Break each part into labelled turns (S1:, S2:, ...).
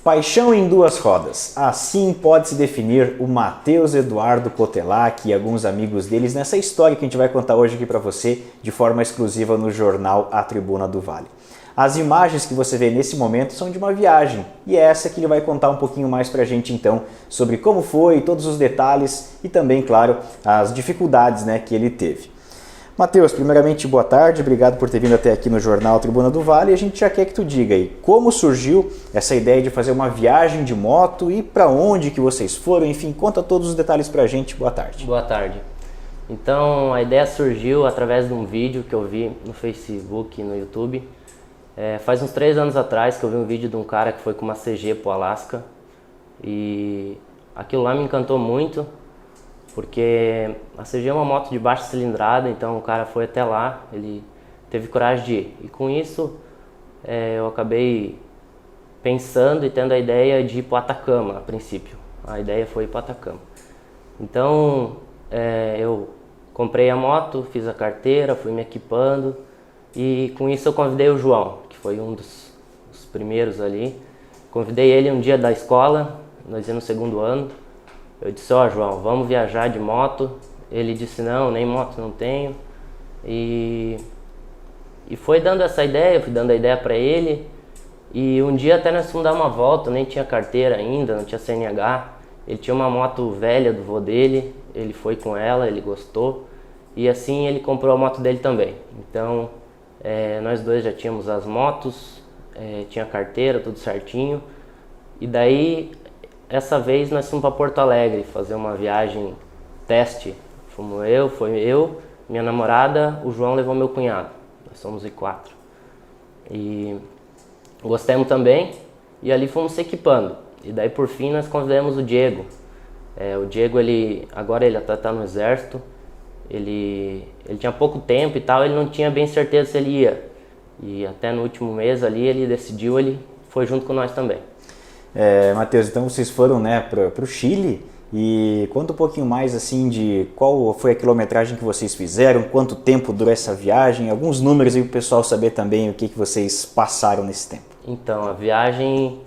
S1: Paixão em duas rodas. Assim pode se definir o Matheus Eduardo Cotelac e alguns amigos deles nessa história que a gente vai contar hoje aqui para você de forma exclusiva no jornal A Tribuna do Vale. As imagens que você vê nesse momento são de uma viagem e é essa que ele vai contar um pouquinho mais para a gente então sobre como foi, todos os detalhes e também, claro, as dificuldades, que ele teve. Matheus, primeiramente, boa tarde, obrigado por ter vindo até aqui no jornal Tribuna do Vale e a gente já quer que tu diga aí como surgiu essa ideia de fazer uma viagem de moto e para onde que vocês foram, enfim, conta todos os detalhes pra gente, boa tarde.
S2: Boa tarde. Então, a ideia surgiu através de um vídeo que eu vi no Facebook e no YouTube. Faz uns 3 anos atrás que eu vi um vídeo de um cara que foi com uma CG pro Alasca e aquilo lá me encantou muito. Porque a CG é uma moto de baixa cilindrada, então o cara foi até lá, ele teve coragem de ir. E com isso eu acabei pensando e tendo a ideia de ir para o Atacama a princípio. A ideia foi ir para o Atacama. Então eu comprei a moto, fiz a carteira, fui me equipando e com isso eu convidei o João, que foi um dos primeiros ali. Convidei ele um dia da escola, nós íamos no 2º ano. Eu disse, João, vamos viajar de moto. Ele disse, não, nem moto não tenho. E foi dando essa ideia, fui dando a ideia para ele. E um dia até nós fomos dar uma volta, nem tinha carteira ainda, não tinha CNH. Ele tinha uma moto velha do vô dele, ele foi com ela, ele gostou. E assim ele comprou a moto dele também. Então, nós dois já tínhamos as motos, tinha carteira, tudo certinho. E daí... Essa vez nós fomos para Porto Alegre fazer uma viagem teste. Foi eu, minha namorada, o João levou meu cunhado. Nós somos em 4. E gostamos também e ali fomos se equipando. E daí por fim nós convidamos o Diego. O Diego agora ele até está no exército. Ele tinha pouco tempo e tal, ele não tinha bem certeza se ele ia. E até no último mês ali ele decidiu, ele foi junto com nós também.
S1: Matheus, então vocês foram para o Chile e conta um pouquinho mais assim de qual foi a quilometragem que vocês fizeram, quanto tempo durou essa viagem, alguns números aí para o pessoal saber também o que vocês passaram nesse tempo.
S2: Então, a viagem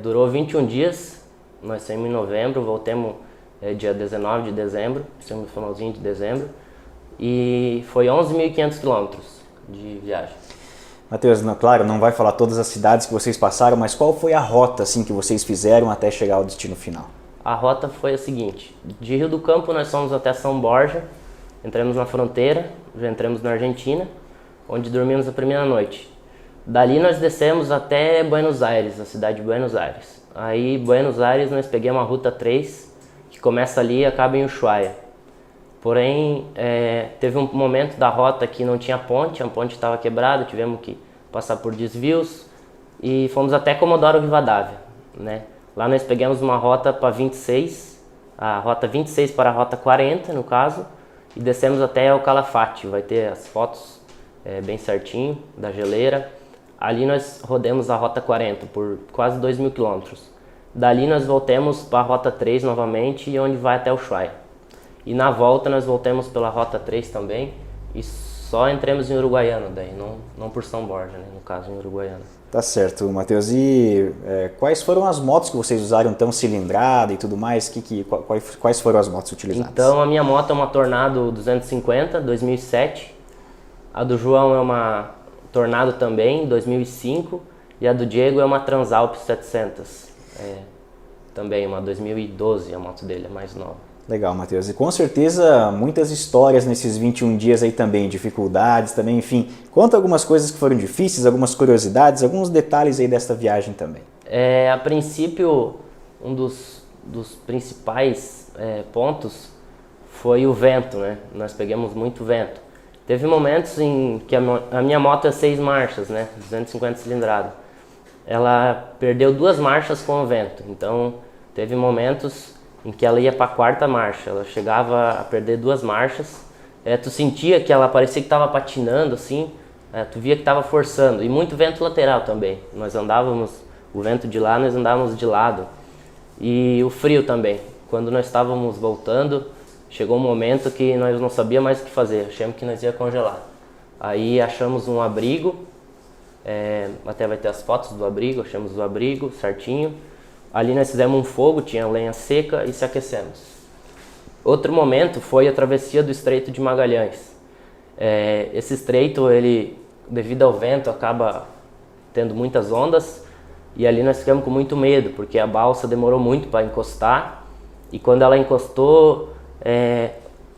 S2: durou 21 dias, nós saímos em novembro, voltamos dia 19 de dezembro, saímos no finalzinho de dezembro e foi 11.500 quilômetros de viagem.
S1: Matheus, claro, não vai falar todas as cidades que vocês passaram, mas qual foi a rota assim, que vocês fizeram até chegar ao destino final?
S2: A rota foi a seguinte, de Rio do Campo nós fomos até São Borja, entramos na fronteira, já entramos na Argentina, onde dormimos a primeira noite. Dali nós descemos até Buenos Aires, a cidade de Buenos Aires. Aí Buenos Aires nós pegamos a Ruta 3, que começa ali e acaba em Ushuaia. Porém, teve um momento da rota que não tinha ponte, a ponte estava quebrada, tivemos que passar por desvios e fomos até Comodoro Rivadavia, né? Lá nós pegamos uma rota para 26, a rota 26 para a rota 40 no caso, e descemos até o Calafate, vai ter as fotos bem certinho da geleira. Ali nós rodamos a rota 40 por quase 2.000 quilômetros. Dali nós voltamos para a rota 3 novamente, onde vai até Ushuaia. E na volta nós voltamos pela Rota 3 também e só entramos em Uruguaiana daí, não por São Borja, né? No caso em Uruguaiana.
S1: Tá certo, Matheus. E quais foram as motos que vocês usaram, então, cilindrada e tudo mais? Quais foram as motos utilizadas?
S2: Então a minha moto é uma Tornado 250, 2007. A do João é uma Tornado também, 2005. E a do Diego é uma Transalp 700. Também uma 2012, a moto dele é mais nova.
S1: Legal, Matheus. E com certeza muitas histórias nesses 21 dias aí também, dificuldades também, enfim. Conta algumas coisas que foram difíceis, algumas curiosidades, alguns detalhes aí desta viagem também.
S2: A princípio, um dos principais pontos foi o vento, né? Nós pegamos muito vento. Teve momentos em que a minha moto é 6 marchas, né? 250 cilindrada. Ela perdeu 2 marchas com o vento, então teve momentos em que ela ia para a 4ª marcha, ela chegava a perder 2 marchas, tu sentia que ela parecia que estava patinando assim, tu via que estava forçando, e muito vento lateral também, nós andávamos, o vento de lá, nós andávamos de lado, e o frio também, quando nós estávamos voltando, chegou um momento que nós não sabíamos mais o que fazer, achamos que nós ia congelar, aí achamos um abrigo, Até vai ter as fotos do abrigo, achamos o abrigo certinho. Ali nós fizemos um fogo, tinha lenha seca e se aquecemos. Outro momento foi a travessia do Estreito de Magalhães. Esse estreito, ele, devido ao vento, acaba tendo muitas ondas, e ali nós ficamos com muito medo, porque a balsa demorou muito para encostar, e quando ela encostou,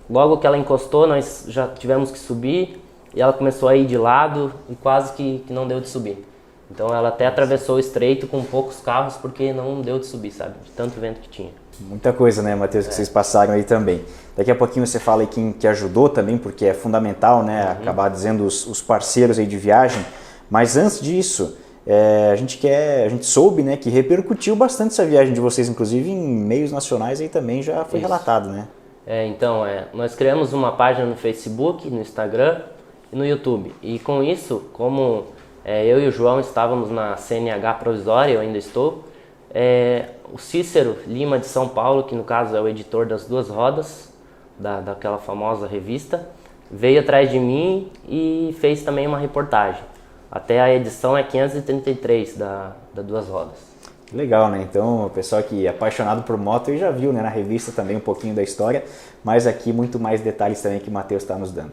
S2: logo que ela encostou, nós já tivemos que subir, e ela começou a ir de lado e quase que não deu de subir. Então ela até atravessou o estreito com poucos carros porque não deu de subir, sabe? De tanto vento que tinha.
S1: Muita coisa, né, Matheus, que vocês passaram aí também. Daqui a pouquinho você fala aí quem que ajudou também, porque é fundamental, né, acabar dizendo os parceiros aí de viagem. Mas antes disso, a gente soube, né, que repercutiu bastante essa viagem de vocês, inclusive em meios nacionais aí também já foi relatado, né?
S2: Nós criamos uma página no Facebook, no Instagram e no YouTube. E com isso, como eu e o João estávamos na CNH provisória, eu ainda estou, o Cícero Lima de São Paulo, que no caso é o editor das Duas Rodas, daquela famosa revista, veio atrás de mim e fez também uma reportagem. Até a edição é 533 da Duas Rodas.
S1: Legal, né? Então, o pessoal que é apaixonado por moto já viu, né, na revista também um pouquinho da história, mas aqui muito mais detalhes também que o Matheus está nos dando.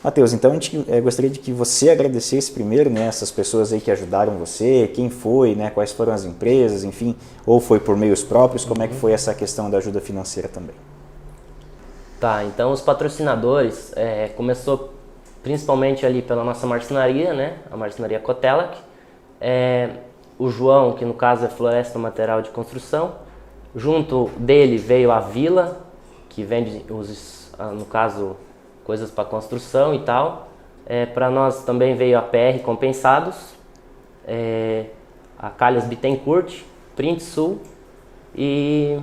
S1: Matheus, então a gente gostaria de que você agradecesse primeiro, né, essas pessoas aí que ajudaram você, quem foi, né, quais foram as empresas, enfim, ou foi por meios próprios, como é que foi essa questão da ajuda financeira também?
S2: Tá, então os patrocinadores, começou principalmente ali pela nossa marcenaria, né, a marcenaria Cotelac, o João, que no caso é Floresta Material de Construção, junto dele veio a Vila, que vende no caso, coisas para construção e tal. Para nós também veio a PR Compensados, a Calhas Bittencourt, Print Sul e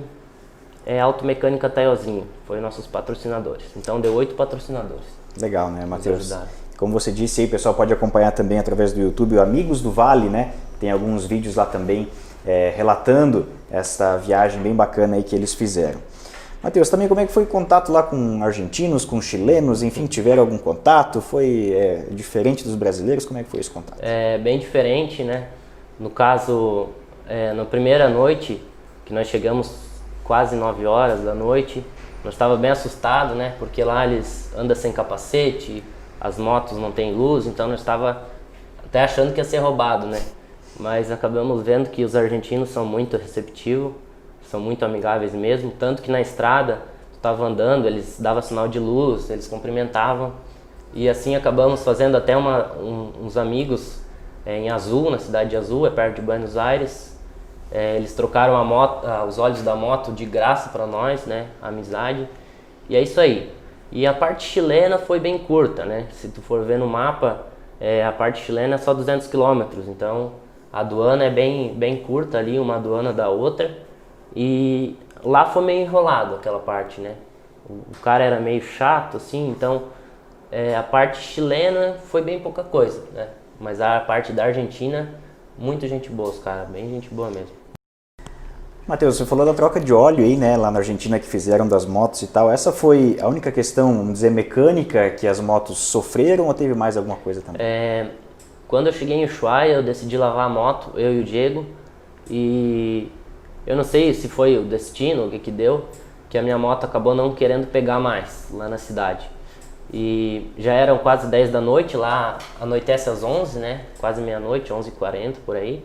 S2: Automecânica Taiozinho, foi nossos patrocinadores. Então deu 8 patrocinadores.
S1: Legal, né, Matheus? Como você disse aí, o pessoal pode acompanhar também através do YouTube, o Amigos do Vale, né? Tem alguns vídeos lá também relatando essa viagem bem bacana aí que eles fizeram. Matheus, também como é que foi o contato lá com argentinos, com chilenos, enfim, tiveram algum contato? Foi diferente dos brasileiros? Como é que foi esse contato?
S2: Bem diferente, né? No caso, na primeira noite, que nós chegamos quase 9 horas da noite, nós estávamos bem assustados, né? Porque lá eles andam sem capacete, as motos não têm luz, então nós estávamos até achando que ia ser roubado, né? Mas acabamos vendo que os argentinos são muito receptivos, são muito amigáveis mesmo, tanto que na estrada, tu estava andando, eles davam sinal de luz, eles cumprimentavam, e assim acabamos fazendo até uns amigos em Azul, na cidade de Azul, perto de Buenos Aires. Eles trocaram os óleos da moto de graça para nós, né, a amizade, e é isso aí. E a parte chilena foi bem curta, né, se tu for ver no mapa, a parte chilena é só 200 quilômetros, então a aduana é bem curta ali, uma aduana da outra. E lá foi meio enrolado aquela parte, né? O cara era meio chato, assim, então a parte chilena foi bem pouca coisa, né? Mas a parte da Argentina, muita gente boa, os caras, bem gente boa mesmo.
S1: Matheus, você falou da troca de óleo aí, né, lá na Argentina que fizeram das motos e tal. Essa foi a única questão, vamos dizer, mecânica que as motos sofreram ou teve mais alguma coisa também?
S2: Quando eu cheguei em Ushuaia, eu decidi lavar a moto, eu e o Diego, e eu não sei se foi o destino, o que deu, que a minha moto acabou não querendo pegar mais lá na cidade. E já eram quase 10 da noite, lá anoitece às 11, né? Quase meia-noite, 11h40 por aí.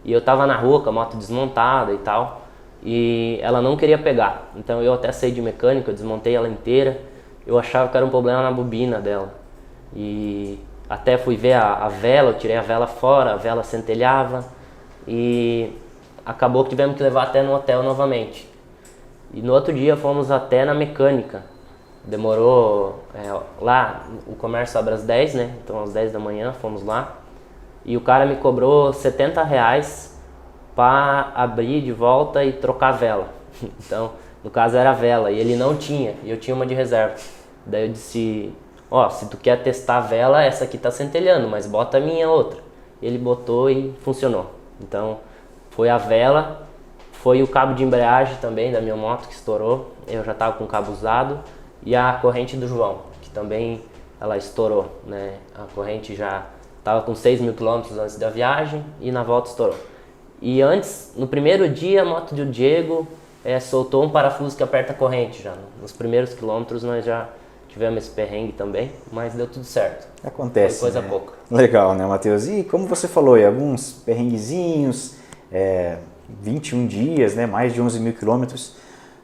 S2: E eu tava na rua com a moto desmontada e tal, e ela não queria pegar. Então eu até saí de mecânico, eu desmontei ela inteira. Eu achava que era um problema na bobina dela. E até fui ver a vela, eu tirei a vela fora, a vela centelhava. E acabou que tivemos que levar até no hotel novamente. E no outro dia fomos até na mecânica. Demorou, lá o comércio abre às 10, né? Então às 10 da manhã fomos lá. E o cara me cobrou R$70 para abrir de volta e trocar a vela. Então, no caso era a vela e ele não tinha, e eu tinha uma de reserva. Daí eu disse, se tu quer testar a vela, essa aqui tá centelhando, mas bota a minha outra. Ele botou e funcionou. Então, foi a vela, foi o cabo de embreagem também da minha moto que estourou. Eu já estava com o cabo usado. E a corrente do João, que também ela estourou, né? A corrente já Tava com 6.000 quilômetros antes da viagem e na volta estourou. E antes, no primeiro dia, a moto do Diego soltou um parafuso que aperta a corrente já. Nos primeiros quilômetros nós já tivemos esse perrengue também, mas deu tudo certo.
S1: Acontece,
S2: foi coisa
S1: né?
S2: pouca.
S1: Legal, né, Matheus? E como você falou, alguns perrenguezinhos, 21 dias, né, mais de 11 mil quilômetros.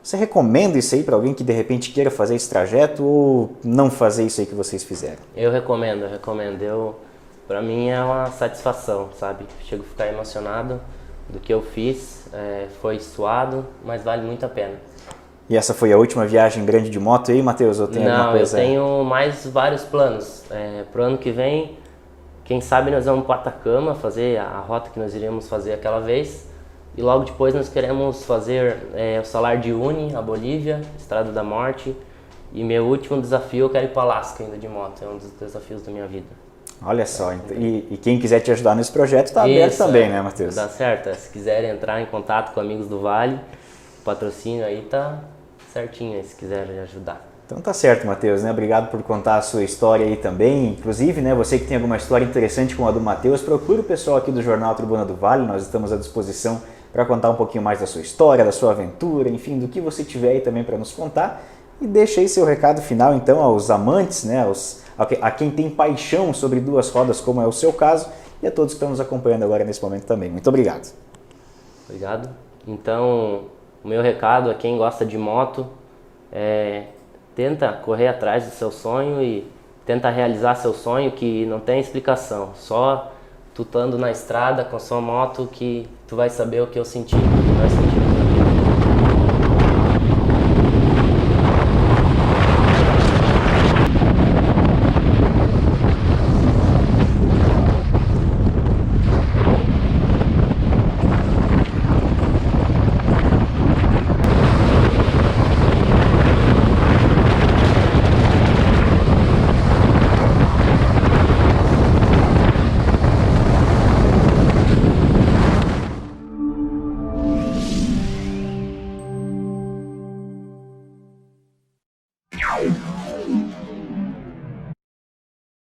S1: Você recomenda isso aí para alguém que de repente queira fazer esse trajeto ou não fazer isso aí que vocês fizeram?
S2: Eu recomendo. Pra mim é uma satisfação, sabe? Chego a ficar emocionado do que eu fiz, foi suado, mas vale muito a pena.
S1: E essa foi a última viagem grande de moto aí, Matheus? Ou tem alguma coisa?
S2: Não, eu tenho mais vários planos. Pro ano que vem, quem sabe nós vamos para Atacama fazer a rota que nós iríamos fazer aquela vez. E logo depois nós queremos fazer o Salar de Uyuni, a Bolívia, Estrada da Morte. E meu último desafio, eu quero ir para Alasca ainda de moto, é um dos desafios da minha vida.
S1: Olha só, e quem quiser te ajudar nesse projeto está aberto também, né, Matheus?
S2: Dá certo, se quiserem entrar em contato com amigos do Vale, o patrocínio aí tá certinho aí, se quiserem ajudar.
S1: Então tá certo, Matheus, né? Obrigado por contar a sua história aí também. Inclusive, né, você que tem alguma história interessante como a do Matheus, procure o pessoal aqui do Jornal Tribuna do Vale, nós estamos à disposição para contar um pouquinho mais da sua história, da sua aventura, enfim, do que você tiver aí também para nos contar. E deixa aí seu recado final, então, aos amantes, né, a quem tem paixão sobre duas rodas, como é o seu caso, e a todos que estão nos acompanhando agora nesse momento também. Muito obrigado.
S2: Obrigado. Então, o meu recado a quem gosta de moto tenta correr atrás do seu sonho e tenta realizar seu sonho, que não tem explicação. Só tu estando na estrada com a sua moto que tu vai saber o que eu senti, vai sentir